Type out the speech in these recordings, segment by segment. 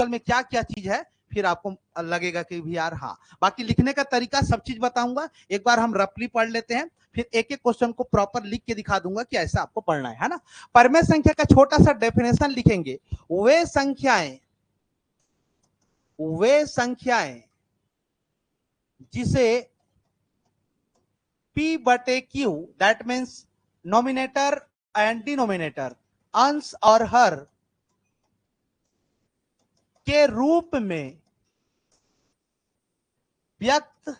Actual में क्या क्या चीज है, फिर आपको लगेगा कि भी यार हाँ। बाकी लिखने का तरीका सब चीज बताऊंगा, एक बार हम रफली पढ़ लेते हैं, फिर एक एक क्वेश्चन को प्रॉपर लिख के दिखा दूंगा कि ऐसा आपको पढ़ना है ना। परमेय संख्या का छोटा सा डेफिनेशन लिखेंगे, वे संख्याएं जिसे P बटे Q, that means nominator and denominator, अंश और हर के रूप में व्यक्त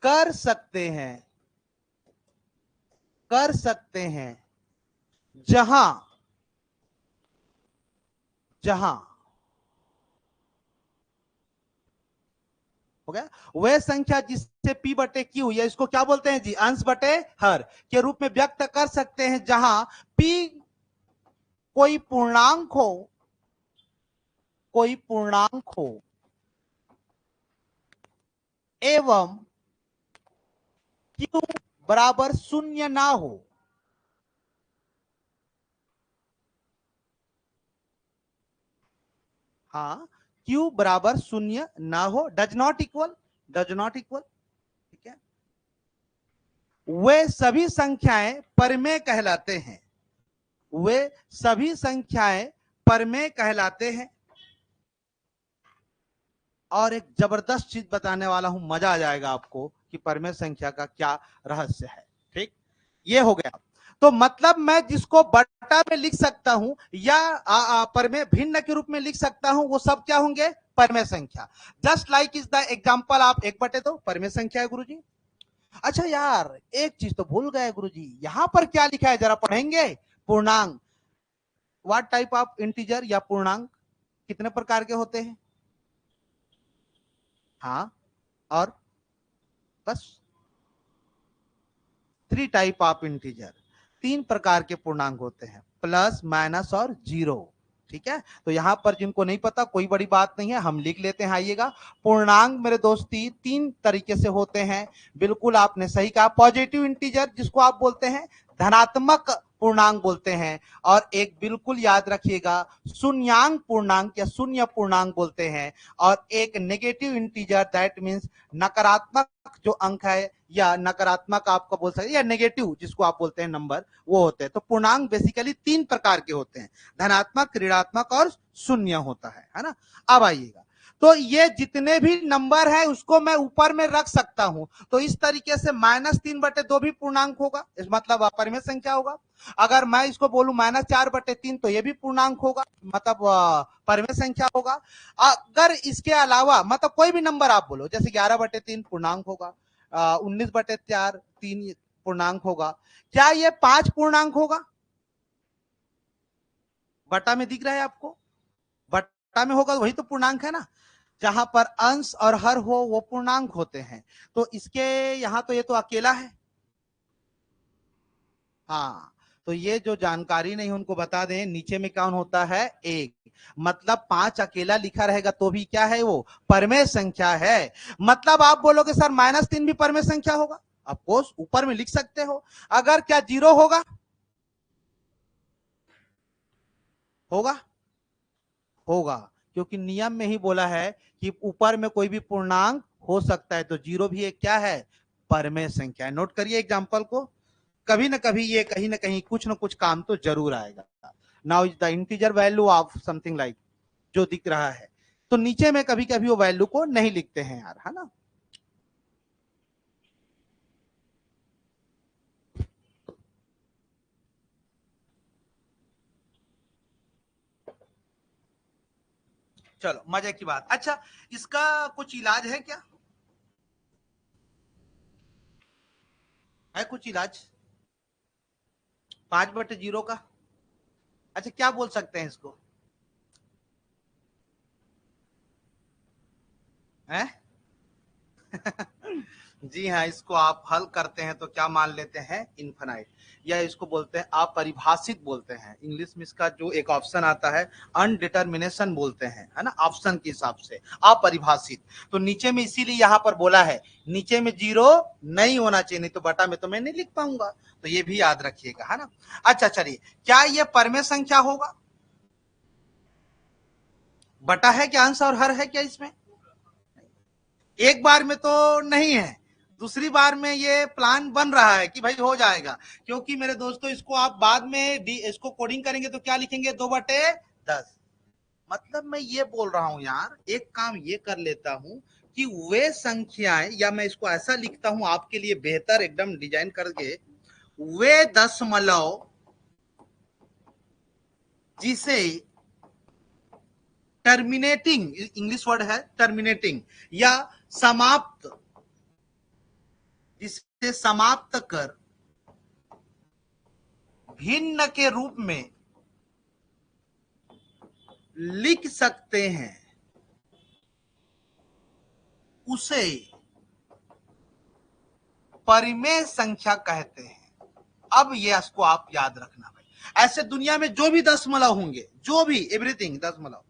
कर सकते हैं, जहां हो गया। वह संख्या जिससे P बटे Q, या इसको क्या बोलते हैं जी, अंश बटे हर के रूप में व्यक्त कर सकते हैं, जहां P कोई पूर्णांक हो एवं Q बराबर शून्य ना हो। हाँ, Q बराबर शून्य ना हो, डज नॉट इक्वल, ठीक है। वे सभी संख्याएं परमेय कहलाते हैं। और एक जबरदस्त चीज बताने वाला हूं, मजा आ जाएगा आपको कि परमेय संख्या का क्या रहस्य है। ठीक, ये हो गया। तो मतलब मैं जिसको बटा में लिख सकता हूं या परमेय भिन्न के रूप में लिख सकता हूं, वो सब क्या होंगे, परमेय संख्या। Just like is the example, आप 1/2 परमेय संख्या है गुरुजी। अच्छा यार, एक चीज तो भूल गए गुरुजी, यहां पर क्या लिखा है जरा पढ़ेंगे, पूर्णांक। व्हाट टाइप ऑफ इंटीजर या पूर्णांक कितने प्रकार के होते हैं? हाँ, और बस 3 टाइप ऑफ इंटीजर, 3 प्रकार के पूर्णांक होते हैं, प्लस माइनस और जीरो। ठीक है, तो यहां पर जिनको नहीं पता कोई बड़ी बात नहीं है, हम लिख लेते हैं। आइएगा, पूर्णांक मेरे दोस्ती 3 तरीके से होते हैं, बिल्कुल आपने सही कहा। पॉजिटिव इंटीजर जिसको आप बोलते हैं, धनात्मक पूर्णांक बोलते हैं, और एक बिल्कुल याद रखिएगा शून्यांक पूर्णांक या शून्य पूर्णांक बोलते हैं, और एक नेगेटिव इंटीजर दैट मींस नकारात्मक जो अंक है, या नकारात्मक आपका बोल सकते हैं, या नेगेटिव जिसको आप बोलते हैं नंबर, वो होते हैं। तो पूर्णांक बेसिकली 3 प्रकार के होते हैं, धनात्मक, ऋणात्मक और शून्य होता है ना। अब आइएगा, तो ये जितने भी नंबर है उसको मैं ऊपर में रख सकता हूं, तो इस तरीके से -3/2 भी पूर्णांक होगा, इस मतलब परमेय संख्या होगा। अगर मैं इसको बोलूं -4/3, तो ये भी पूर्णांक होगा, मतलब परमेय संख्या होगा। अगर इसके अलावा मतलब कोई भी नंबर आप बोलो, जैसे 11/3 पूर्णांक होगा, 19/4 3 पूर्णांक होगा। क्या ये 5 पूर्णांक होगा? बटा में दिख रहा है आपको, बटा में होगा, वही तो पूर्णांक है ना। जहां पर अंश और हर हो वो पूर्णांक होते हैं। तो इसके यहां तो ये तो अकेला है। हाँ, तो ये जो जानकारी नहीं उनको बता दें, नीचे में कौन होता है, 1, मतलब 5 अकेला लिखा रहेगा तो भी क्या है, वो परमेय संख्या है। मतलब आप बोलोगे सर -3 भी परमेय संख्या होगा, ऑफकोर्स ऊपर में लिख सकते हो। अगर क्या 0 होगा, होगा होगा, क्योंकि नियम में ही बोला है कि ऊपर में कोई भी पूर्णांक हो सकता है, तो 0 भी एक क्या है, परमेय संख्या है। नोट करिए एग्जांपल को, कभी ना कभी ये कहीं ना कहीं कुछ ना कुछ काम तो जरूर आएगा। Now is the integer value of something like, जो दिख रहा है, तो नीचे में कभी कभी वो वैल्यू को नहीं लिखते हैं यार, है ना। चलो मजे की बात। अच्छा, इसका कुछ इलाज है क्या, है कुछ इलाज 5/0 का? अच्छा, क्या बोल सकते हैं इसको, है? जी हाँ, इसको आप हल करते हैं तो क्या मान लेते हैं, इनफाइनाइट, या इसको बोलते हैं अपरिभाषित बोलते हैं। इंग्लिश में इसका जो एक ऑप्शन आता है अनडिटर्मिनेशन बोलते हैं, है ना, ऑप्शन के हिसाब से अपरिभाषित। तो नीचे में इसीलिए यहाँ पर बोला है, नीचे में 0 नहीं होना चाहिए, नहीं तो बटा में तो मैं नहीं लिख पाऊंगा, तो ये भी याद रखिएगा, है ना। अच्छा चलिए, क्या ये परमेय संख्या होगा? बटा है क्या अंश और हर है क्या इसमें? एक बार में तो नहीं है, दूसरी बार में ये प्लान बन रहा है कि भाई हो जाएगा, क्योंकि मेरे दोस्तों इसको आप बाद में इसको कोडिंग करेंगे तो क्या लिखेंगे, 2/10। मतलब मैं ये बोल रहा हूं यार, एक काम ये कर लेता हूं कि वे संख्याएं, या मैं इसको ऐसा लिखता हूं आपके लिए बेहतर एकदम डिजाइन करके, वे दशमलव जिसे टर्मिनेटिंग, इंग्लिश वर्ड है टर्मिनेटिंग, या समाप्त, जिसे समाप्त कर भिन्न के रूप में लिख सकते हैं, उसे परिमेय संख्या कहते हैं। अब ये इसको आप याद रखना भाई, ऐसे दुनिया में जो भी दशमलव होंगे, जो भी एवरीथिंग दशमलव,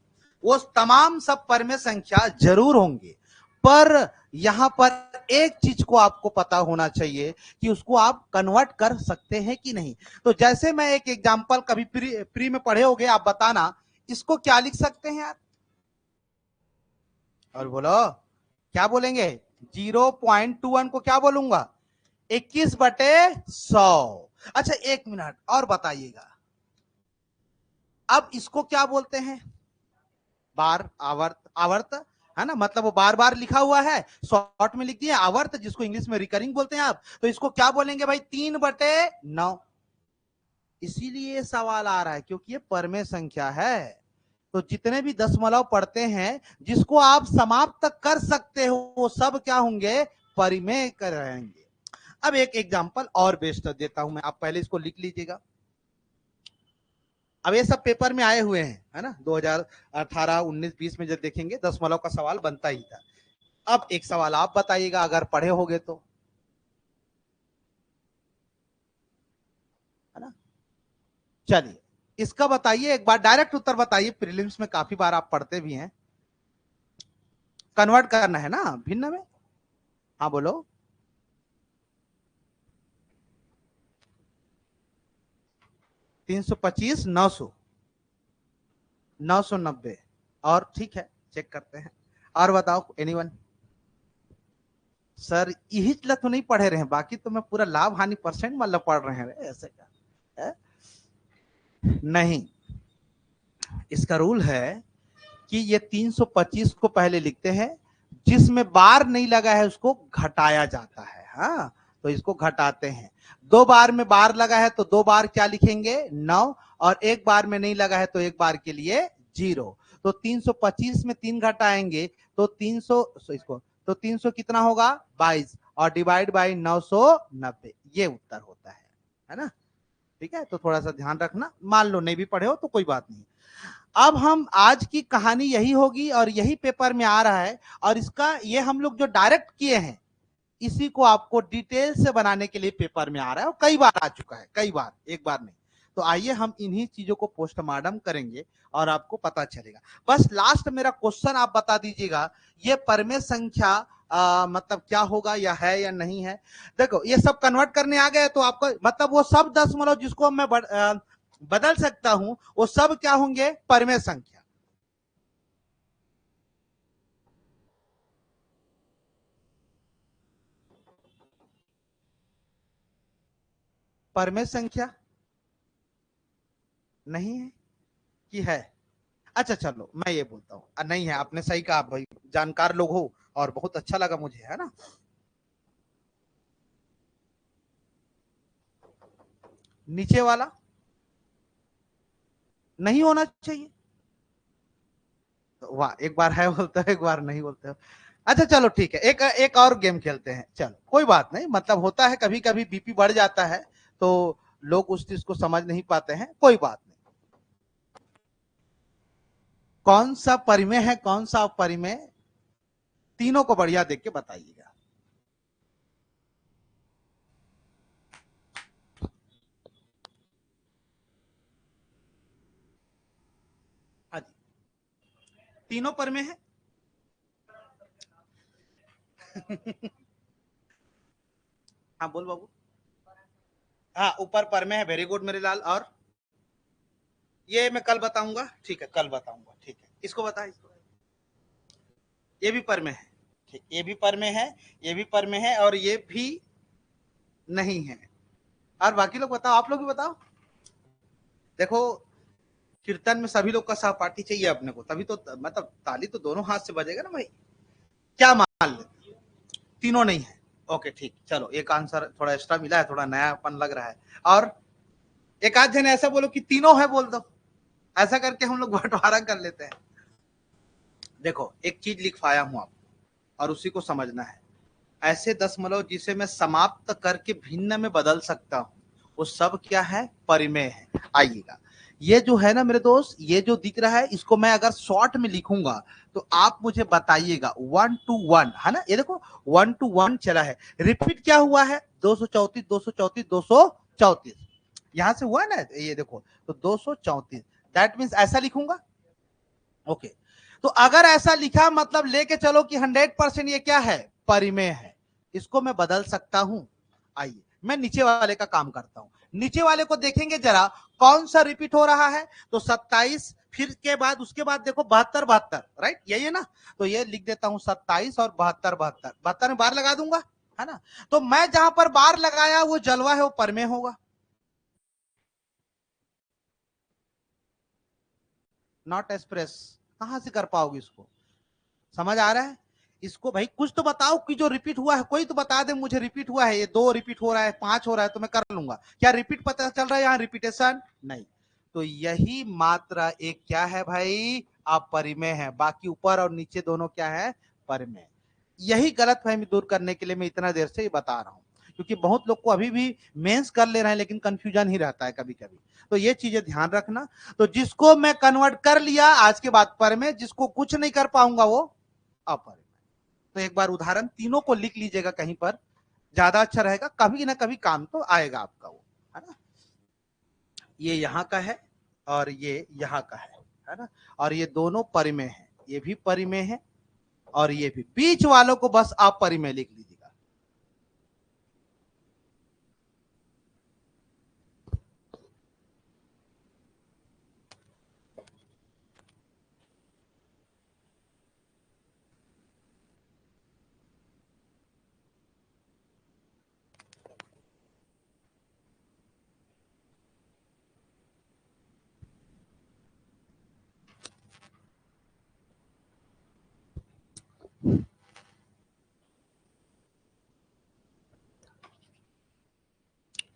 वो तमाम सब परिमेय संख्या जरूर होंगे, पर यहां पर एक चीज को आपको पता होना चाहिए कि उसको आप कन्वर्ट कर सकते हैं कि नहीं। तो जैसे मैं एक एग्जांपल कभी प्री में पढ़े होगे, आप बताना इसको क्या लिख सकते हैं आप, और बोलो क्या बोलेंगे, 0.21 को क्या बोलूंगा, 21/100। अच्छा एक मिनट और बताइएगा, अब इसको क्या बोलते हैं, बार, आवर्त, आवर्त है ना, मतलब वो बार बार लिखा हुआ है, शॉर्ट में लिख दिया आवर्त, जिसको इंग्लिश में रिकरिंग बोलते हैं आप, तो इसको क्या बोलेंगे भाई, 3/9। इसीलिए सवाल आ रहा है क्योंकि ये परमेय संख्या है, तो जितने भी दशमलव पढ़ते हैं जिसको आप समाप्त कर सकते हो, वो सब क्या होंगे, परिमेय कर रहेंगे। अब एक एग्जांपल और बेस्ट देता हूं मैं, आप पहले इसको लिख लीजिएगा। अब ये सब पेपर में आए हुए हैं, है ना, 2018, 19, 20 में जब देखेंगे दशमलव का सवाल बनता ही था। अब एक सवाल आप बताइएगा अगर पढ़े होगे तो, है ना, चलिए इसका बताइए, एक बार डायरेक्ट उत्तर बताइए, प्रीलिम्स में काफी बार आप पढ़ते भी हैं, कन्वर्ट करना है ना भिन्न में, हाँ बोलो। 325, 900, 990, और ठीक है चेक करते हैं, और बताओ एनीवन। सर यही तो नहीं पढ़े रहे हैं, बाकी तो मैं पूरा लाभ हानि परसेंट मतलब पढ़ रहे हैं ऐसे का है? नहीं, इसका रूल है कि ये 325 को पहले लिखते हैं, जिसमें बार नहीं लगा है उसको घटाया जाता है, हाँ, तो इसको घटाते हैं। 2 बार में बार लगा है तो 2 बार क्या लिखेंगे, 9, और 1 बार में नहीं लगा है तो 1 बार के लिए 0। तो 325 में 3 घटाएंगे तो 300, इसको तो 300 कितना होगा, 22, और डिवाइड बाई 990, ये उत्तर होता है ना। ठीक है, तो थोड़ा सा ध्यान रखना, मान लो नहीं भी पढ़े हो तो कोई बात नहीं। अब हम आज की कहानी यही होगी और यही पेपर में आ रहा है, और इसका ये हम लोग जो डायरेक्ट किए हैं, इसी को आपको डिटेल से बनाने के लिए पेपर में आ रहा है, और कई बार आ चुका है, कई बार, एक बार नहीं। तो आइए हम इन्हीं चीजों को पोस्टमार्टम करेंगे और आपको पता चलेगा। बस लास्ट मेरा क्वेश्चन आप बता दीजिएगा, ये परमेय संख्या मतलब क्या होगा, या है या नहीं है। देखो ये सब कन्वर्ट करने आ गए तो आपको मतलब वो सब दशमलव जिसको मैं बदल सकता हूं, वो सब क्या होंगे, परमेय संख्या। परमेय संख्या नहीं है कि है, अच्छा चलो मैं ये बोलता हूँ, नहीं है, आपने सही कहा भाई, जानकार लोग हो और बहुत अच्छा लगा मुझे, है ना। नीचे वाला नहीं होना चाहिए, तो वाह, एक बार है बोलते हो, एक बार नहीं बोलते हो। अच्छा चलो ठीक है, एक एक और गेम खेलते हैं, चलो कोई बात नहीं, मतलब होता है कभी कभी बीपी बढ़ जाता है, तो लोग उस चीज को समझ नहीं पाते हैं, कोई बात नहीं। कौन सा परिमेय है, कौन सा अपरिमेय, तीनों को बढ़िया देख के बताइएगा। हाँ जी, तीनों परिमेय है। हाँ बोल बाबू। हाँ ऊपर परिमेय है, वेरी गुड मेरे लाल, और ये मैं कल बताऊंगा, ठीक है कल बताऊंगा, ठीक है। इसको बता, इसको ये भी पर में है, ठीक, ये भी पर में है, ये भी पर में है और ये भी नहीं है। और बाकी लोग बताओ, आप लोग भी बताओ। देखो कीर्तन में सभी लोग का सहपाठी चाहिए अपने को, तभी तो मतलब ताली तो दोनों हाथ से बजेगा ना भाई। क्या मान ले तीनों नहीं है, ओके ठीक, चलो एक आंसर थोड़ा एक्स्ट्रा मिला है, थोड़ा नयापन लग रहा है। और एक आध जन ऐसा बोलो कि तीनों है बोल दो, ऐसा करके हम लोग बंटवारा कर लेते हैं। देखो एक चीज लिखवाया हूं आपको और उसी को समझना है। ऐसे दशमलव जिसे मैं समाप्त करके भिन्न में बदल सकता हूं वो सब क्या है, परिमेय है। आइएगा, ये जो है ना मेरे दोस्त, ये जो दिख रहा है इसको मैं अगर शॉर्ट में लिखूंगा तो आप मुझे बताइएगा 1 to 1 है ना, ये देखो 1 to 1 चला है, रिपीट क्या हुआ है 234 234 234, यहां से हुआ ना, ये देखो तो 234, दैट मीन्स ऐसा लिखूंगा। ओके, तो अगर ऐसा लिखा मतलब लेके चलो कि 100% ये क्या है, परिमेय है, इसको मैं बदल सकता हूं। आइए मैं नीचे वाले का काम करता हूं, नीचे वाले को देखेंगे जरा कौन सा रिपीट हो रहा है, तो 27, फिर के बाद उसके बाद देखो 72 72, राइट यही है ना, तो ये लिख देता हूं 27 और 72 72, 72 में बार लगा दूंगा है ना, तो मैं जहां पर बार लगाया वो जलवा है वो परिमेय होगा, नॉट एक्सप्रेस। कहां से कर पाओगे इसको, समझ आ रहा है इसको भाई, कुछ तो बताओ कि जो रिपीट हुआ है, कोई तो बता दे मुझे रिपीट हुआ है, ये 2 रिपीट हो रहा है 5 हो रहा है तो मैं कर लूंगा, क्या रिपीट पता चल रहा है यहाँ रिपीटेशन नहीं, तो यही मात्रा एक क्या है भाई, अपरिमेय है, बाकी ऊपर और नीचे दोनों क्या है, परिमेय। यही गलतफहमी दूर करने के लिए मैं इतना देर से बता रहा हूं, क्योंकि बहुत लोग को अभी भी मेंस कर ले रहे हैं लेकिन कंफ्यूजन ही रहता है कभी कभी, तो ये चीजें ध्यान रखना। तो जिसको मैं कन्वर्ट कर लिया आज के बाद पर में, जिसको कुछ नहीं कर पाऊंगा वो अपरिमेय। तो एक बार उदाहरण तीनों को लिख लीजिएगा कहीं पर, ज्यादा अच्छा रहेगा, कभी ना कभी काम तो आएगा आपका वो, है ना। ये यहाँ का है और ये यहाँ का है ना, और ये दोनों परिमेय है, ये भी परिमेय है और ये भी, बीच वालों को बस आप परिमेय लिख लीजिएगा।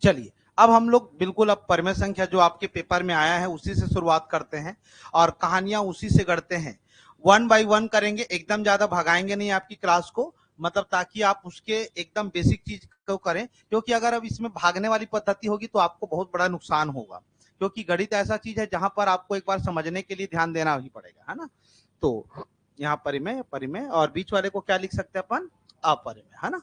चलिए अब हम लोग बिल्कुल अब परिमेय संख्या जो आपके पेपर में आया है उसी से शुरुआत करते हैं और कहानियां उसी से गढ़ते हैं, 1 by 1 करेंगे, एकदम ज्यादा भगाएंगे नहीं आपकी क्लास को, मतलब ताकि आप उसके एकदम बेसिक चीज को करें, क्योंकि अगर अब इसमें भागने वाली पद्धति होगी तो आपको बहुत बड़ा नुकसान होगा, क्योंकि गणित ऐसा चीज है जहां पर आपको एक बार समझने के लिए ध्यान देना ही पड़ेगा, है ना। तो यहाँ परिमेय परिमेय और बीच वाले को क्या लिख सकते हैं अपन, अपरिमेय, है ना।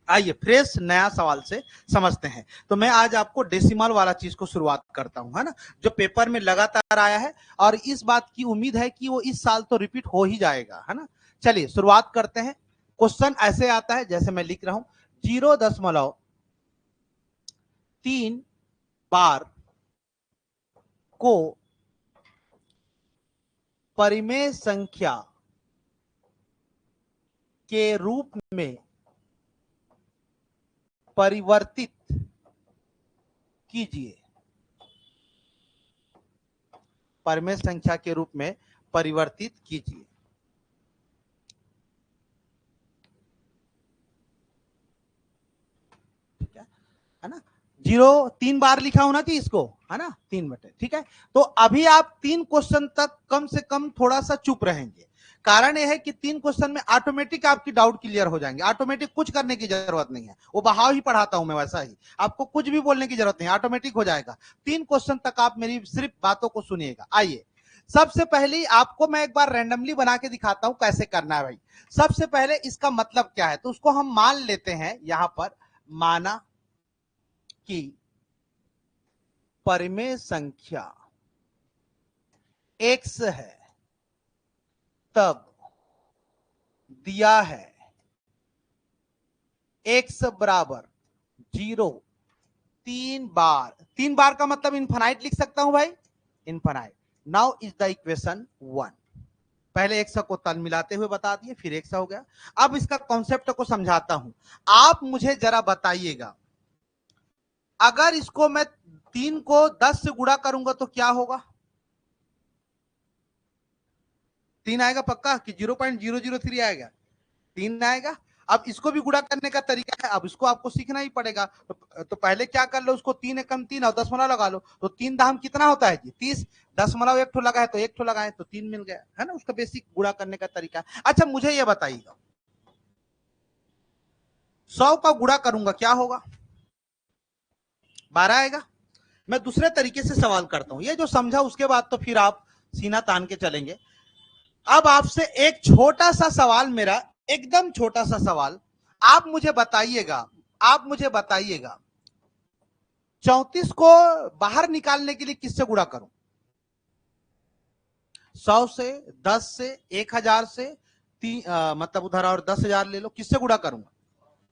आइए फ्रेश नया सवाल से समझते हैं, तो मैं आज आपको डेसिमल वाला चीज को शुरुआत करता हूं, है ना, जो पेपर में लगातार आया है और इस बात की उम्मीद है कि वो इस साल तो रिपीट हो ही जाएगा, है ना। चलिए शुरुआत करते हैं। क्वेश्चन ऐसे आता है जैसे मैं लिख रहा हूं, 0.3 बार को परिमेय संख्या के रूप में परिवर्तित कीजिए, परिमेय संख्या के रूप में परिवर्तित कीजिए, ठीक है ना। 0 3 बार लिखा होना चाहिए इसको, है ना, 3 बटे, ठीक है। तो अभी आप 3 क्वेश्चन तक कम से कम थोड़ा सा चुप रहेंगे, कारण यह है कि 3 क्वेश्चन में ऑटोमेटिक आपकी डाउट क्लियर हो जाएंगे, ऑटोमेटिक कुछ करने की जरूरत नहीं है, वो बहाव ही पढ़ाता हूं मैं वैसा ही, आपको कुछ भी बोलने की जरूरत नहीं, ऑटोमेटिक हो जाएगा। 3 क्वेश्चन तक आप मेरी सिर्फ बातों को सुनिएगा। आइए सबसे पहले आपको मैं एक बार रैंडमली बना के दिखाता हूं कैसे करना है भाई। सबसे पहले इसका मतलब क्या है, तो उसको हम मान लेते हैं, यहां पर माना कि परिमेय संख्या x है, तब दिया है x बराबर 0 3 बार का मतलब इनफाइनाइट लिख सकता हूं भाई, infinite. Now is the equation 1, पहले एक सा को तल मिलाते हुए बता दिए, फिर एक सा हो गया। अब इसका कॉन्सेप्ट को समझाता हूं, आप मुझे जरा बताइएगा, अगर इसको मैं 3 को 10 से गुणा करूंगा तो क्या होगा? 3 आएगा पक्का कि 0.003 आएगा? 3 आएगा। अब इसको भी गुणा करने का तरीका है, अब इसको आपको सीखना ही पड़ेगा। तो पहले क्या कर लो, उसको 3 एकम 3 और दशमलव लगा लो, तो 3 दाम कितना होता है जी? 30। दशमलव एक ठो लगा है तो एक ठो लगाए तो 3 मिल गया, है ना? उसका बेसिक गुणा करने का तरीका। अच्छा मुझे ये बताइएगा, 100 का गुणा करूंगा क्या होगा? 12 आएगा। मैं दूसरे तरीके से सवाल करता हूं, ये जो समझा उसके बाद तो फिर आप सीना तान के चलेंगे। अब आपसे एक छोटा सा सवाल, मेरा एकदम छोटा सा सवाल, आप मुझे बताइएगा, आप मुझे बताइएगा 34 को बाहर निकालने के लिए किससे गुणा करूं? 100 से, 10 से, 1000 से, मतलब उधर और 10,000 ले लो, किससे गुणा करूंगा?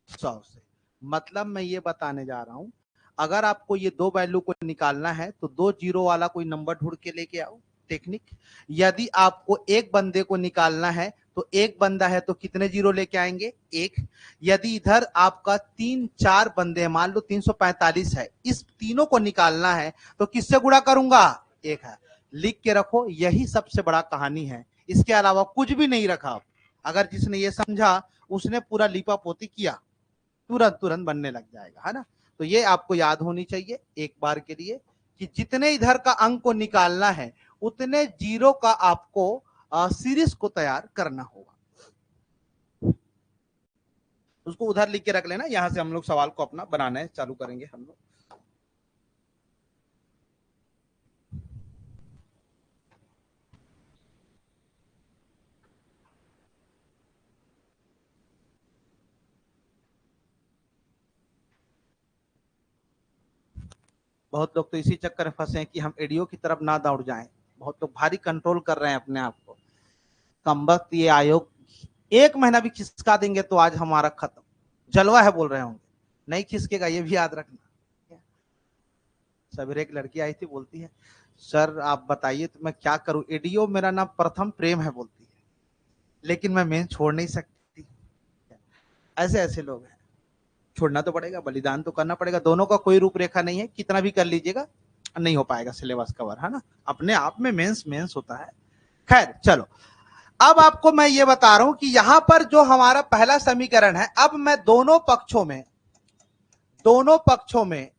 100 से। मतलब मैं ये बताने जा रहा हूं, अगर आपको ये दो वैल्यू को निकालना है तो दो जीरो वाला कोई नंबर ढूंढ के लेके आओ, टेक्निक। यदि आपको एक बंदे को निकालना है तो एक बंदा है तो कितने जीरो लेके आएंगे? एक। यदि इधर आपका 3 4 बंदे हैं, मान लो 345 है, इस तीनों को निकालना है तो किससे गुणा करूंगा? एक है। लिख के रखो, यही सबसे बड़ा कहानी है, इसके अलावा कुछ भी नहीं रखा। अगर जिसने ये समझा उसने पूरा लिपा पोती किया, तुरंत तुरंत बनने लग जाएगा, है ना? तो ये आपको याद होनी चाहिए एक बार के लिए कि जितने इधर का अंक को निकालना है उतने जीरो का आपको सीरीज को तैयार करना होगा। उसको उधर लिख के रख लेना, यहां से हम लोग सवाल को अपना बनाना है चालू करेंगे हम लोग। बहुत लोग तो इसी चक्कर में फंसे हैं कि हम एडीओ की तरफ ना दौड़ जाएं। बहुत लोग भारी कंट्रोल कर रहे हैं अपने आप को। कमबख्त ये आयोग 1 महीना भी खिसका देंगे तो आज हमारा खत्म, जलवा है बोल रहे होंगे। नहीं खिसकेगा, ये भी याद रखना। सवेरे एक लड़की आई थी, बोलती है सर आप बताइए तो मैं क्या करूं, एडीओ मेरा नाम प्रथम प्रेम है बोलती है, लेकिन मैं मेन छोड़ नहीं सकती। ऐसे ऐसे लोग हैं, छोड़ना तो पड़ेगा, बलिदान तो करना पड़ेगा। दोनों का कोई रूपरेखा नहीं है, कितना भी कर लीजिएगा नहीं हो पाएगा सिलेबस कवर, है ना? अपने आप में मेंस मेंस होता है। खैर चलो, अब आपको मैं ये बता रहा हूं कि यहां पर जो हमारा पहला समीकरण है, अब मैं दोनों पक्षों में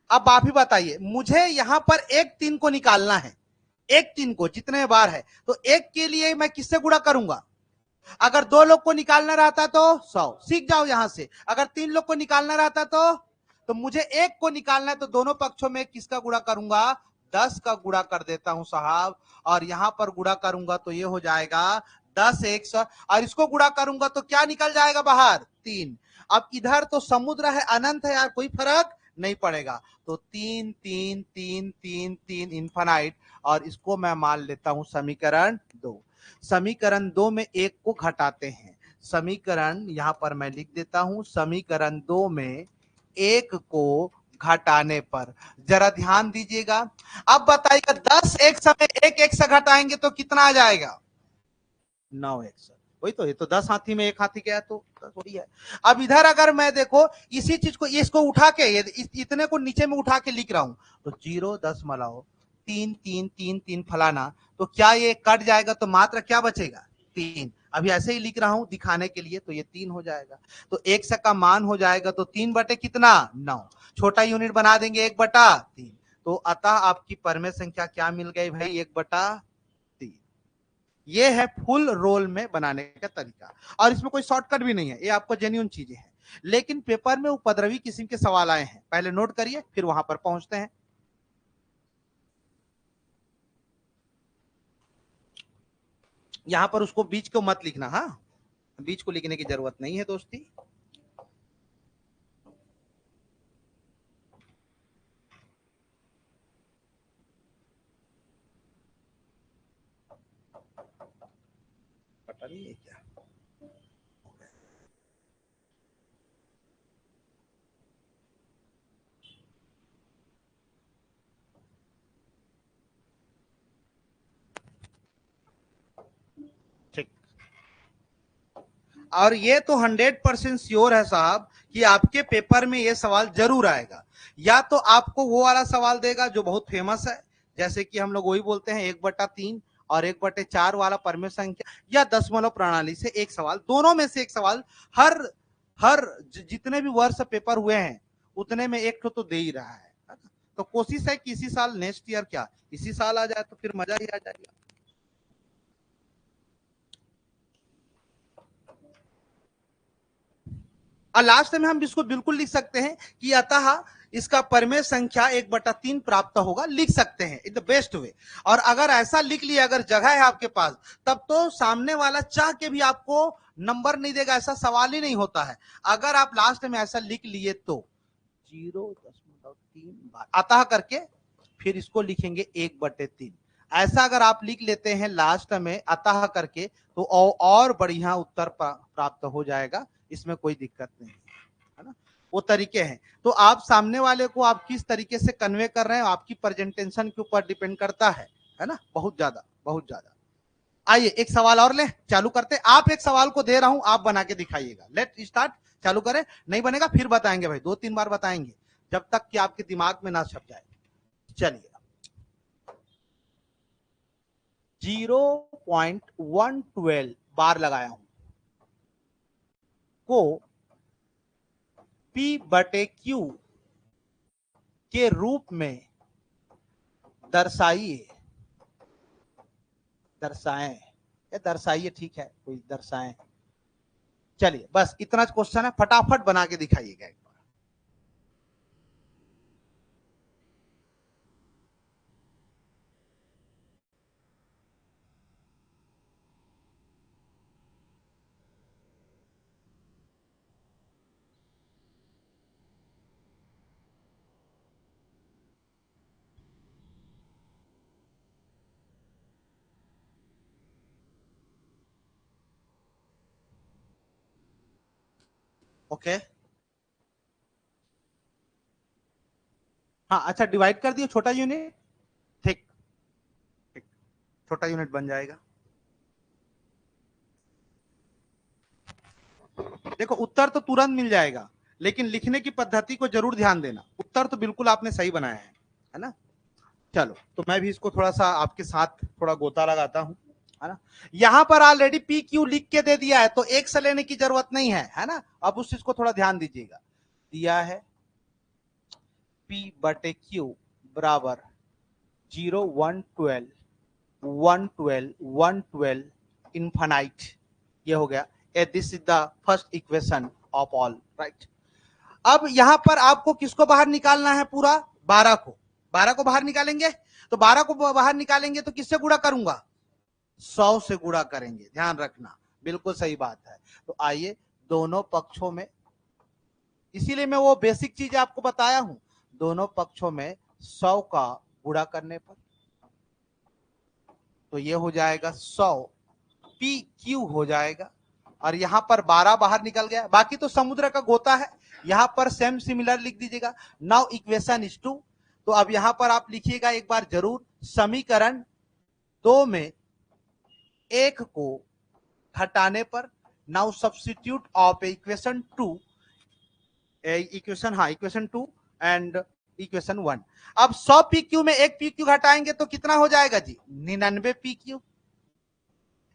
अब आप ही बताइए, मुझे यहां पर एक 3 को निकालना है। एक 3 को जितने बार है तो एक के लिए मैं किससे गुणा करूंगा? अगर 2 लोग को निकालना रहता तो 100, सीख जाओ यहां से। अगर 3 लोग को निकालना रहता तो मुझे एक को निकालना है तो दोनों पक्षों में किसका गुणा करूंगा? 10 का गुणा कर देता हूं साहब, और यहां पर गुणा करूंगा तो ये हो जाएगा 10 100, और इसको गुणा करूंगा तो क्या निकल जाएगा बाहर? 3। अब इधर तो समुद्र है, अनंत है यार, कोई फर्क नहीं पड़ेगा। तो 3 3 3 3 3 इन्फानाइट, और इसको मैं मान लेता हूं समीकरण 2। समीकरण 2 में एक को घटाते हैं, समीकरण यहां पर मैं लिख देता हूं, समीकरण 2 में एक को घटाने पर जरा ध्यान दीजिएगा। अब बताइएगा 10 एक समय एक से घटाएंगे तो कितना आ जाएगा? 9 एक सौ। वही तो, ये तो 10 हाथी में एक हाथी गया तो थोड़ी है। अब इधर अगर मैं देखो इसी चीज को, इसको उठा के इतने को नीचे में उठा के लिख रहा हूं तो 0.33333 फलाना, तो क्या ये कट जाएगा तो मात्र क्या बचेगा? 3। अभी ऐसे ही लिख रहा हूं दिखाने के लिए, तो ये 3 हो जाएगा। तो एक से का मान हो जाएगा तो 3 बटे कितना? 9। छोटा यूनिट बना देंगे 1/3। तो अतः आपकी परमेय संख्या क्या मिल गई भाई? 1/3। ये है फुल रोल में बनाने का तरीका, और इसमें कोई शॉर्टकट भी नहीं है, ये आपको जेन्युइन चीजें हैं। लेकिन पेपर में उपद्रवी किस्म के सवाल आए हैं, पहले नोट करिए फिर वहां पर पहुंचते हैं। यहां पर उसको बीच को मत लिखना, हाँ, बीच को लिखने की जरूरत नहीं है दोस्ती। पता नहीं है क्या। और ये तो 100% श्योर है साहब कि आपके पेपर में ये सवाल जरूर आएगा। या तो आपको वो वाला सवाल देगा जो बहुत फेमस है, जैसे कि हम लोग वही बोलते हैं 1/3 और 1/4 वाला परमेय संख्या, या दशमलव प्रणाली से एक सवाल, दोनों में से एक सवाल हर हर जितने भी वर्ष पेपर हुए हैं उतने में एक तो दे ही रहा है। तो कोशिश है कि इसी साल, नेक्स्ट ईयर क्या इसी साल आ जाए तो फिर मजा ही आ जाएगा। और लास्ट में हम इसको बिल्कुल लिख सकते हैं कि अतः इसका परमेय संख्या 1/3 प्राप्त होगा, लिख सकते हैं इन द बेस्ट वे। और अगर ऐसा लिख लिया, अगर जगह है आपके पास, तब तो सामने वाला चाह के भी आपको नंबर नहीं देगा, ऐसा सवाल ही नहीं होता है। अगर आप लास्ट में ऐसा लिख लिए तो 0.3 बार अतः करके फिर इसको लिखेंगे 1/3। ऐसा अगर आप लिख लेते हैं लास्ट में अतः करके तो और बढ़िया उत्तर प्राप्त हो जाएगा, इसमें कोई दिक्कत नहीं है ना। वो तरीके हैं। तो आप सामने वाले को आप किस तरीके से कन्वे कर रहे हैं आपकी प्रेजेंटेशन के ऊपर डिपेंड करता है ना, बहुत ज्यादा बहुत ज्यादा। आइए एक सवाल और ले, चालू करते। आप एक सवाल को दे रहा हूं, आप बना के दिखाइएगा। लेट स्टार्ट, चालू करें। नहीं बनेगा फिर बताएंगे भाई, 2-3 बार बताएंगे जब तक कि आपके दिमाग में ना छप जाए। चलिए 0.112 बार लगाया हूं को P/Q के रूप में दर्शाइए, दर्शाएं या दर्शाइए, ठीक है कोई दर्शाएं। चलिए बस इतना क्वेश्चन है, फटाफट बना के दिखाइएगा एक बार। ओके हाँ, अच्छा डिवाइड कर दियो छोटा यूनिट, ठीक ठीक, छोटा यूनिट बन जाएगा। देखो उत्तर तो तुरंत मिल जाएगा, लेकिन लिखने की पद्धति को जरूर ध्यान देना। उत्तर तो बिल्कुल आपने सही बनाया है ना। चलो तो मैं भी इसको थोड़ा सा आपके साथ थोड़ा गोता लगाता हूं, है ना। यहां पर ऑलरेडी पी क्यू लिख के दे दिया है, तो एक से लेने की जरूरत नहीं है ना। अब उस चीज को थोड़ा ध्यान दीजिएगा। दिया है P/Q बराबर 0, 1, 12, 1, 12, 1, 12 इनफाइनाइट, ये हो गया। This is the first equation of all, right. अब यहां पर आपको किसको बाहर निकालना है, पूरा 12 को। 12 को बाहर निकालेंगे, तो 12 को बाहर निकालेंगे तो किससे गुणा करूंगा, 100 से गुणा करेंगे, ध्यान रखना, बिल्कुल सही बात है। तो आइए दोनों पक्षों में, इसीलिए मैं वो बेसिक चीज आपको बताया हूं, दोनों पक्षों में 100 का गुणा करने पर तो ये हो जाएगा 100 PQ हो जाएगा। और यहां पर 12 बाहर निकल गया, बाकी तो समुद्र का गोता है। यहां पर सेम सिमिलर लिख दीजिएगा। Now equation is 2। तो अब यहां पर आप लिखिएगा एक बार जरूर, समीकरण 2 में 1 को हटाने पर, now substitute of equation 2, equation 2 and equation 1। अब 100 PQ में 1 PQ घटाएंगे तो कितना हो जाएगा जी, 99 PQ।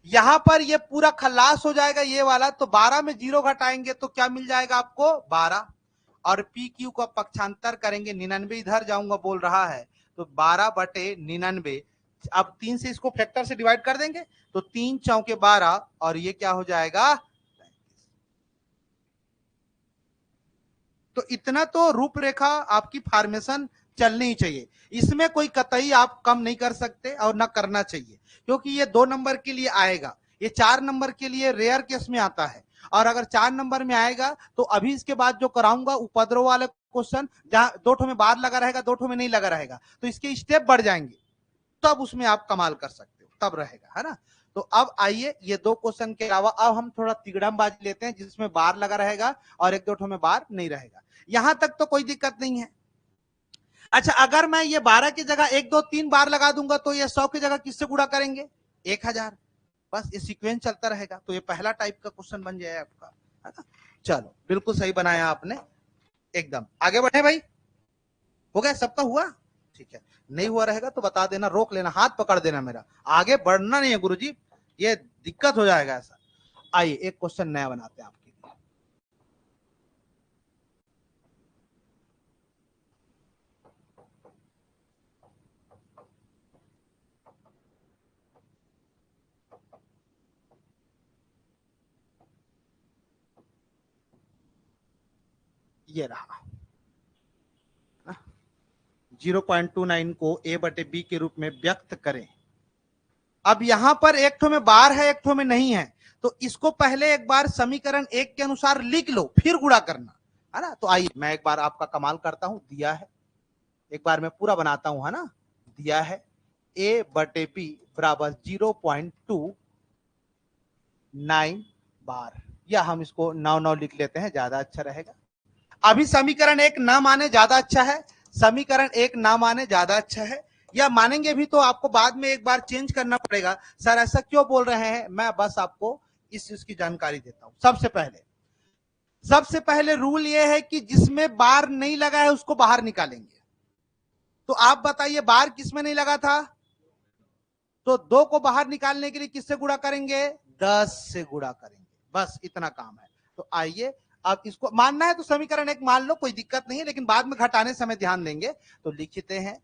यहां पर ये पूरा खल्लास हो जाएगा ये वाला, तो 12 में 0 घटाएंगे तो क्या मिल जाएगा आपको, 12। और PQ को पक्षांतर करेंगे, 99 इधर जाऊंगा बोल रहा है, तो 12/99। अब 3 से इसको फैक्टर से डिवाइड कर देंगे तो 3 चौके 12, और ये क्या हो जाएगा। तो इतना तो रूपरेखा आपकी फॉर्मेशन चलनी ही चाहिए, इसमें कोई कतई आप कम नहीं कर सकते और ना करना चाहिए, क्योंकि ये 2 नंबर के लिए आएगा, ये 4 नंबर के लिए रेयर केस में आता है। और अगर 4 नंबर में आएगा तो अभी इसके बाद जो कराऊंगा उपद्रव वाले क्वेश्चन, जहां 2 ठो में बार लगा रहेगा, 2 ठो में नहीं लगा रहेगा, तो इसके स्टेप बढ़ जाएंगे, तब उसमें आप कमाल कर सकते हो, तब रहेगा, है ना। तो अब आइए ये 2 क्वेश्चन के अलावा अब हम थोड़ा तिगड़मबाजी लेते हैं, जिसमें बार लगा रहेगा और 1-2 ठो में बार नहीं रहेगा। यहां तक तो कोई दिक्कत नहीं है। अच्छा अगर मैं ये 12 की जगह 1, 2, 3 बार लगा दूंगा तो ये 100 की जगह किससे गुणा करेंगे, 1000। बस ये सीक्वेंस चलता रहेगा। तो ये पहला टाइप का क्वेश्चन बन जाए आपका, है ना। चलो बिल्कुल सही बनाया आपने, एकदम। आगे बढ़े भाई, हो गया सबका हुआ, ठीक है। नहीं हुआ रहेगा तो बता देना, रोक लेना, हाथ पकड़ देना मेरा, आगे बढ़ना नहीं है गुरुजी, ये दिक्कत हो जाएगा ऐसा। आइए एक क्वेश्चन नया बनाते हैं आपके लिए। ये रहा 0.29 को a बटे b के रूप में व्यक्त करें। अब यहां पर एक ठो में बार है, एक ठो में नहीं है, तो इसको पहले एक बार समीकरण एक के अनुसार लिख लो, फिर गुणा करना, है ना। तो आइए मैं एक बार आपका कमाल करता हूं, दिया है, एक बार मैं पूरा बनाता हूं, है ना। दिया है a बटे b बराबर 0.29 बार, या हम इसको 9 लिख लेते हैं, ज्यादा अच्छा रहेगा। अभी समीकरण एक ना माने ज्यादा अच्छा है, समीकरण एक ना माने ज्यादा अच्छा है, या मानेंगे भी तो आपको बाद में एक बार चेंज करना पड़ेगा। सर ऐसा क्यों बोल रहे हैं, मैं बस आपको इस चीज की जानकारी देता हूं। सबसे पहले रूल यह है कि जिसमें बार नहीं लगा है उसको बाहर निकालेंगे। तो आप बताइए बार किसमें नहीं लगा था, तो 2 को बाहर निकालने के लिए किससे गुणा करेंगे, 10 से गुणा करेंगे, बस इतना काम है। तो आइए अब इसको मानना है तो समीकरण एक मान लो, कोई दिक्कत नहीं है, लेकिन बाद में घटाने समय ध्यान देंगे। तो लिखते हैं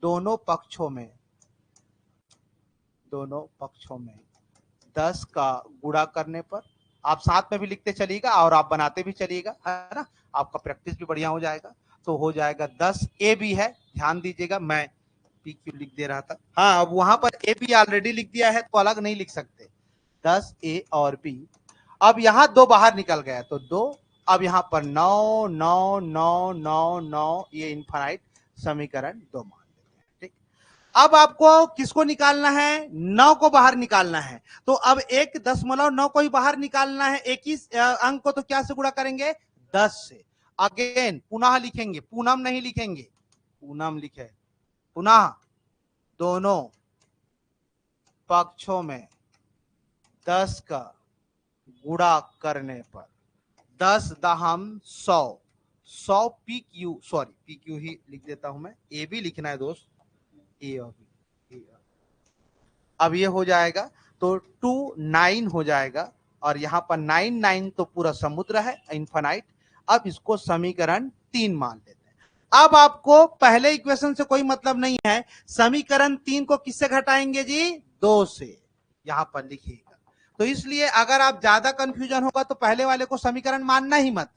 दोनों पक्षों में 10 का गुणा करने पर, आप साथ में भी लिखते चलिएगा और आप बनाते भी चलिएगा, है ना, आपका प्रैक्टिस भी बढ़िया हो जाएगा। तो हो जाएगा 10 ए बी है, ध्यान दीजिएगा, मैं पी क्यू लिख दे रहा था, हाँ अब वहां पर ए बी ऑलरेडी लिख दिया है तो अलग नहीं लिख सकते, 10 ए और बी। अब यहां 2 बाहर निकल गया तो 2, अब यहां पर 9 9 9 9 9, ये इनफाइनाइट समीकरण 2 मान लेते हैं, ठीक। अब आपको किसको निकालना है, 9 को बाहर निकालना है। तो अब 1.9 को ही बाहर निकालना है, एक ही अंक को, तो क्या से गुणा करेंगे, 10 से। अगेन पुनः लिखेंगे, पूनम नहीं लिखेंगे, पूनम लिखे, पुनः दोनों पक्षों में 10 का गुणा करने पर, 10 दहम 100 P Q, sorry P Q ही लिख देता हूं मैं, ए भी लिखना है दोस्त, ए और बी। अब ये हो जाएगा तो 2 9 हो जाएगा, और यहां पर 9 9 तो पूरा समुद्र है इनफाइनाइट। अब इसको समीकरण 3 मान लेते हैं। अब आपको पहले इक्वेशन से कोई मतलब नहीं है, समीकरण 3 को किससे घटाएंगे जी, 2 से, यहां पर लिखिएगा। तो इसलिए अगर आप ज्यादा कंफ्यूजन होगा तो पहले वाले को समीकरण मानना ही मत,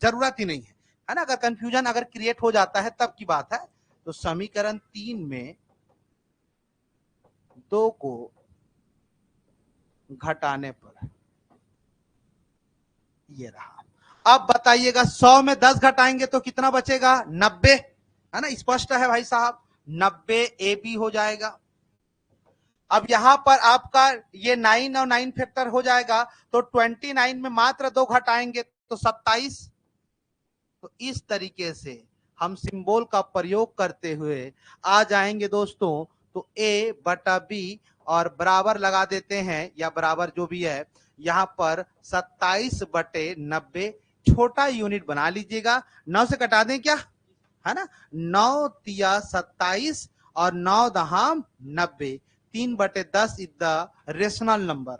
जरूरत ही नहीं है ना। अगर कंफ्यूजन अगर क्रिएट हो जाता है तब की बात है। तो समीकरण 3 में 2 को घटाने पर ये रहा। अब बताइएगा 100 में 10 घटाएंगे तो कितना बचेगा, 90, है ना, स्पष्ट है भाई साहब, 90 ए बी हो जाएगा। अब यहां पर आपका ये 9 और 9 फैक्टर हो जाएगा, तो 29 में मात्र 2 घटाएंगे तो 27। तो इस तरीके से हम सिंबल का प्रयोग करते हुए आ जाएंगे दोस्तों। तो a बटा b और बराबर लगा देते हैं, या बराबर जो भी है, यहां पर 27 बटे 90, छोटा यूनिट बना लीजिएगा, 9 से कटा दें क्या, है ना, 9 तिया 27 और 9 दहाम 90, 3 बटे 10 इज द रेशनल नंबर।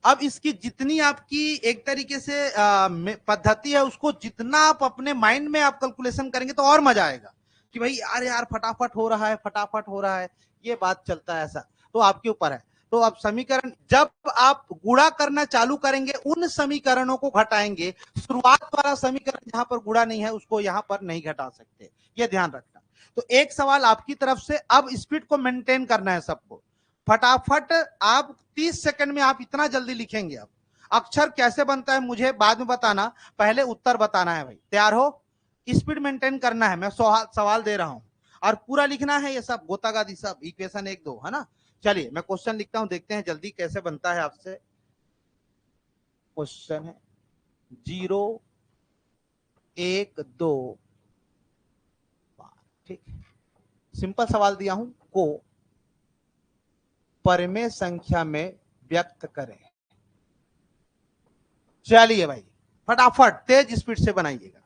अब इसकी जितनी आपकी एक तरीके से पद्धति है, उसको जितना आप अपने माइंड में आप कैलकुलेशन करेंगे तो और मजा आएगा कि भाई यार यार फटाफट हो रहा है, फटाफट हो रहा है, ये बात चलता है ऐसा। तो आपके ऊपर है। तो अब समीकरण जब आप गुणा करना चालू करेंगे उन समीकरणों को घटाएंगे, शुरुआत वाला समीकरण जहां पर गुणा नहीं है उसको यहां पर नहीं घटा सकते, ये ध्यान रखना। तो एक सवाल आपकी तरफ से, अब स्पीड को मेंटेन करना है सबको, फटाफट आप 30 सेकंड में आप इतना जल्दी लिखेंगे। अब अक्षर कैसे बनता है मुझे बाद में बताना, पहले उत्तर बताना है भाई, तैयार हो, स्पीड मेंटेन करना है, मैं सवाल दे रहा हूं और पूरा लिखना है, ये सब गोतागादी सब इक्वेशन 1 2, है ना। चलिए मैं क्वेश्चन लिखता हूं, देखते हैं जल्दी कैसे बनता है आपसे। क्वेश्चन है 0 1 2, ठीक, सिंपल सवाल दिया हूं, को परिमेय संख्या में व्यक्त करें। चलिए भाई फटाफट तेज स्पीड से बनाइएगा।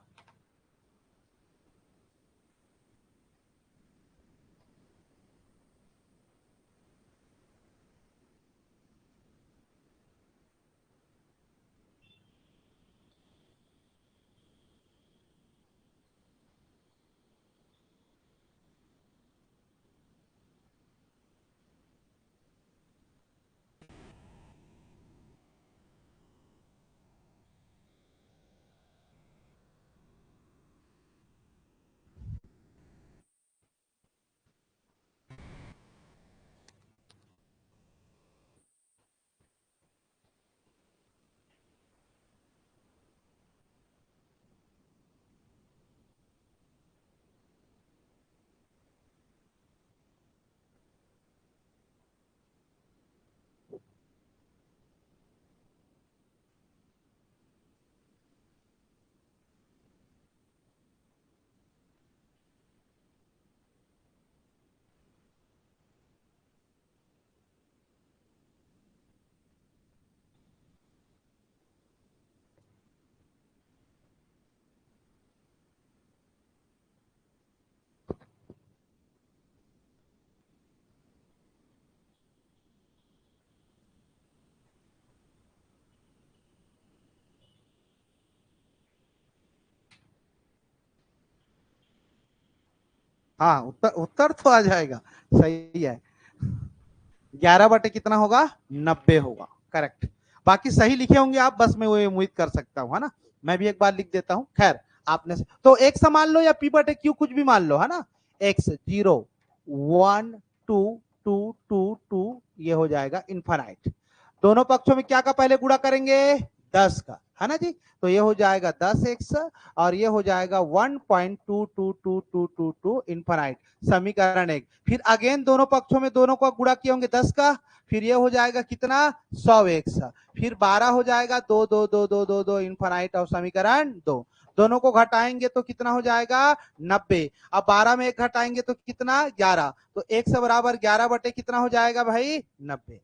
हाँ उत्तर उत्तर तो आ जाएगा, सही है। 11 बटे कितना होगा, 90 होगा, करेक्ट। बाकी सही लिखे होंगे आप, बस मैं वो उम्मीद कर सकता हूँ, है ना। मैं भी एक बार लिख देता हूँ। खैर आपने तो एक्स मान लो या पी बटे क्यू कुछ भी मान लो, है ना। एक्स 0 1 2 2 2 2 ये हो जाएगा इनफाइनाइट। दोनों पक्षों में क्या का पहले गुणा करेंगे, 10 का, है ना जी। तो ये हो जाएगा 10x और ये हो जाएगा 1.22222 इनफाइनाइट, समीकरण 1। फिर अगेन दोनों पक्षों में दोनों का गुणा किए होंगे 10 का, फिर ये हो जाएगा कितना 100x, फिर 12 हो जाएगा 2 इनफाइनाइट और समीकरण 2। दोनों को घटाएंगे तो कितना हो जाएगा 90। अब 12 में एक घटाएंगे तो कितना 11, तो x बराबर 11 बटे कितना हो जाएगा भाई 90।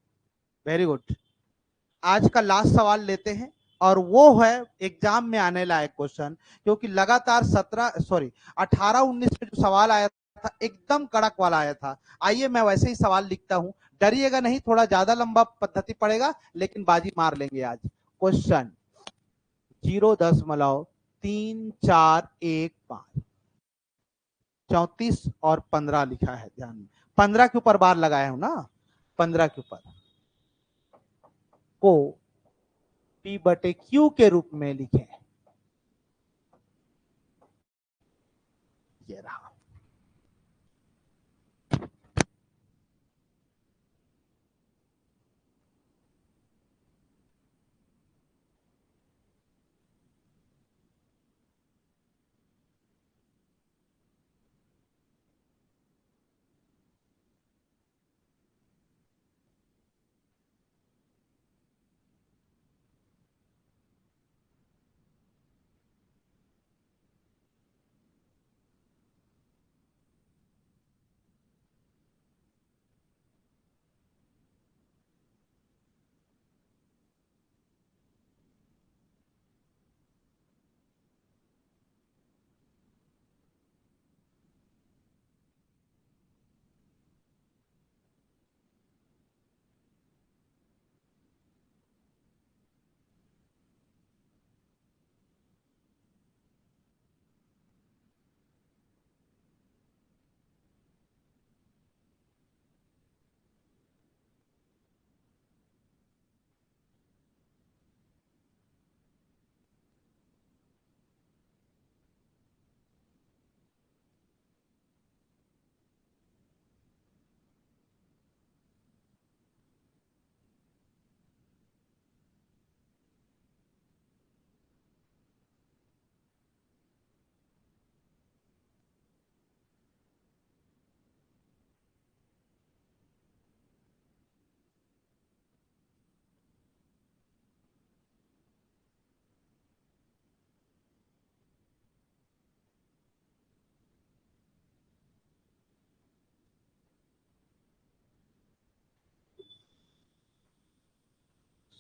Very good. आज का लास्ट सवाल लेते हैं और वो है एग्जाम में आने लायक क्वेश्चन, क्योंकि लगातार 18 19 में जो सवाल आया था एकदम कड़क वाला आया था। आइए मैं वैसे ही सवाल लिखता हूं, डरिएगा नहीं, थोड़ा ज्यादा लंबा पद्धति पड़ेगा लेकिन बाजी मार लेंगे आज। क्वेश्चन 0.341 34 और 15 लिखा है, ध्यान में 15 के ऊपर बार लगाया हूं ना, 15 के ऊपर को पी बटे क्यू के रूप में लिखें। ये रहा।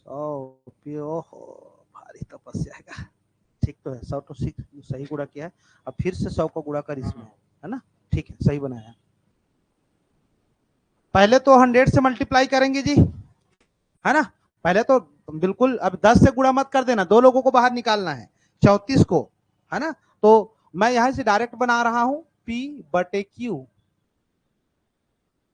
100 ओहो भारी तपस्या है। ठीक तो है, 100 तो सही गुणा किया है। अब फिर से 100 को गुणा कर इसमें, है ना? ठीक है, सही बनाया। पहले तो 100 से मल्टीप्लाई करेंगे जी, है ना? पहले तो बिल्कुल, अब 10 से गुणा मत कर देना, दो लोगों को बाहर निकालना है, 34 को, है ना? तो मैं यहां से डायरेक्ट बना रहा हूं P बटे Q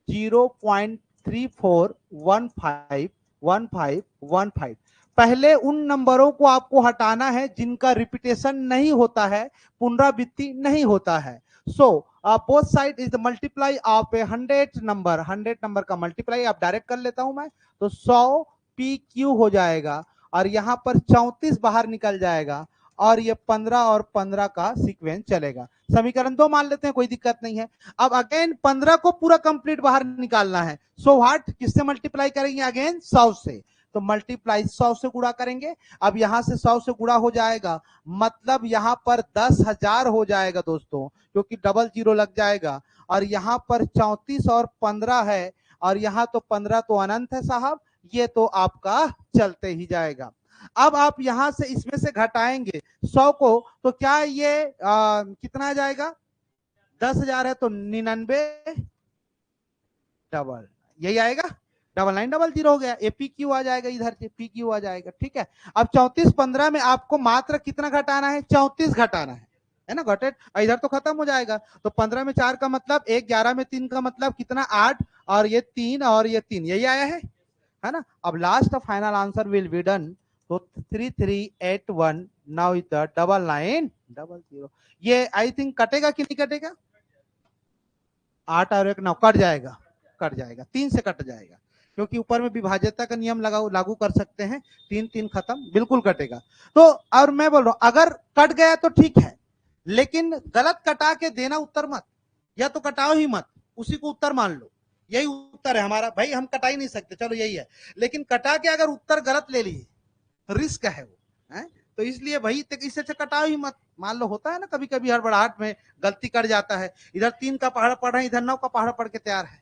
0.34151515। पहले उन नंबरों को आपको हटाना है जिनका रिपीटेशन नहीं होता है, पुनरावृत्ति नहीं होता है। So both side is the multiply of A 100 number, 100 number का मल्टीप्लाई आप डायरेक्ट कर लेता हूं मैं, तो 100 PQ हो जाएगा और यहां पर 34 बाहर निकल जाएगा और ये 15 और 15 का सीक्वेंस चलेगा। समीकरण 2 मान लेते हैं, कोई दिक्कत नहीं है। अब अगेन 15 को पूरा कंप्लीट बाहर निकालना है, सो व्हाट, किससे मल्टीप्लाई करेंगे? अगेन 100 से, तो मल्टीप्लाई 100 से गुणा करेंगे। अब यहां से 100 से गुणा हो जाएगा, मतलब यहां पर 10,000 हो जाएगा दोस्तों, क्योंकि डबल जीरो लग जाएगा। और यहां पर 34 और 15 है, और यहां तो 15 तो अनंत है साहब, ये तो आपका चलते ही जाएगा। अब आप यहां से इसमें से घटाएंगे 100 को, तो क्या ये कितना आ जाएगा? 10,000 है तो 99 डबल, यही आएगा, 9900 हो गया। APQ आ जाएगा, इधर से PQ आ जाएगा। ठीक है, अब 3415 में आपको मात्र कितना घटाना है? 34 घटाना है ना? घटेड, इधर तो खत्म हो जाएगा। तो 15 में 4 का मतलब 1, 11 में 3 का मतलब कितना? 8, और ये 3 और ये 3, यही आया है ना? अब last final answer will be done, तो 3381 नाउ इज द 9900। ये आई थिंक कटेगा कि नहीं कटेगा? 8 और 1 9 कट जाएगा, कट जाएगा, 3 से कट जाएगा, क्योंकि ऊपर में विभाज्यता का नियम लागू कर सकते हैं। 3 3 खत्म, बिल्कुल कटेगा। तो और मैं बोल रहा हूं, अगर कट गया तो ठीक है, लेकिन गलत कटा के देना उत्तर मत, या तो कटाओ ही मत, उसी को उत्तर मान लो। यही उत्तर है हमारा भाई, हम कटा ही नहीं सकते, चलो यही है। लेकिन कटा के अगर उत्तर गलत ले लिए, रिस्क है वो, है? तो इसलिए भाई इससे कटाओ ही मत। मान लो होता है ना कभी कभी हड़बड़ाहट में गलती कर जाता है, इधर 3 का पहाड़ा पढ़ रहे हैं, इधर 9 का पहाड़ा पढ़ के तैयार है,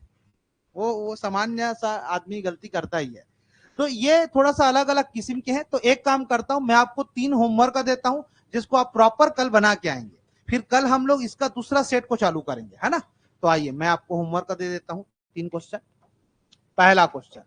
वो सामान्य सा आदमी गलती करता ही है। तो ये थोड़ा सा अलग अलग किस्म के हैं। तो एक काम करता हूं, मैं आपको 3 होमवर्क देता हूं, जिसको आप प्रॉपर कल बना के आएंगे, फिर कल हम लोग इसका दूसरा सेट को चालू करेंगे, है ना? तो आइए मैं आपको होमवर्क दे देता हूं, 3 क्वेश्चन। पहला क्वेश्चन,